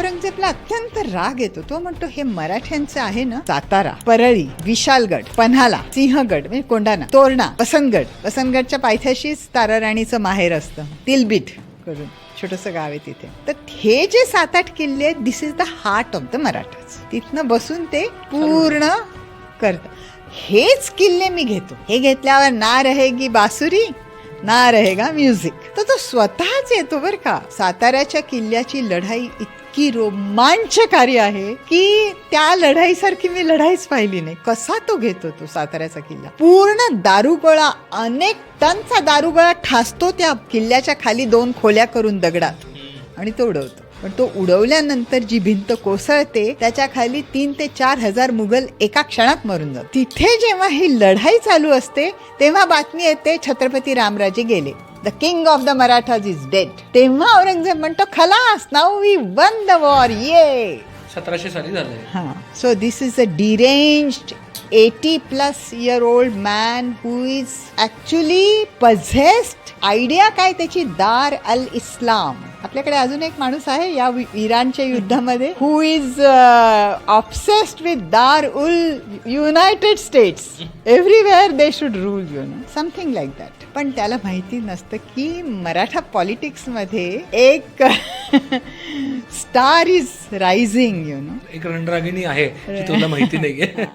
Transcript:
औरंगजेबला अत्यंत राग येतो. तो म्हणतो हे मराठ्यांचं आहे ना, सातारा, परळी, विशालगड, पन्हाला, सिंहगड म्हणजे कोंढाणा, तोरणा, वसंतगडच्या पायथ्याशीच ताराराणीचं माहेर असतं, तिलबीट करून छोटंसं गाव आहे तिथे. तर हे जे 7-8 किल्ले आहेत, this is the heart of the Marathas. तिथनं बसून ते पूर्ण करतं. हेच किल्ले मी घेतो. हे घेतल्यावर ना रहेगी बासुरी ना रहेगा म्युझिक. तर तो स्वतःच येतो बरं का. साताऱ्याच्या किल्ल्याची लढाई इतकी रोमांचकारी आहे की त्या लढाईसारखी मी लढाईच पाहिली नाही. कसा तो घेतो तो साताऱ्याचा किल्ला, पूर्ण दारुगोळा, अनेक टनचा दारुगोळा ठासतो त्या किल्ल्याच्या खाली 2 खोल्या करून दगडात आणि तो उडवतो. पण तो उडवल्यानंतर जी भिंत कोसळते त्याच्या खाली 3,000 ते 4,000 मुघल एका क्षणात मरून जातात. तिथे जेव्हा ही लढाई चालू असते तेव्हा बातमी येते छत्रपती रामराजे गेले, the king of the Marathas is dead. तेव्हा औरंगजेब म्हणतो खलास, now we won the war. ये 1700 साली झालंय. हां, so this is a deranged 80+ year old man who is actually possessed. Idea काय त्याची, दार अल इस्लाम. आपल्याकडे अजून एक माणूस आहे या इराणच्या युद्धामध्ये, हु इज ऑब्सेस्ड विथ दार उल United States. Everywhere they should rule, you know, something like that. पण त्याला माहिती नसतं की मराठा पॉलिटिक्समध्ये एक star is rising, you know. एक रणरागिणी आहे जी तुला माहिती नाहीये.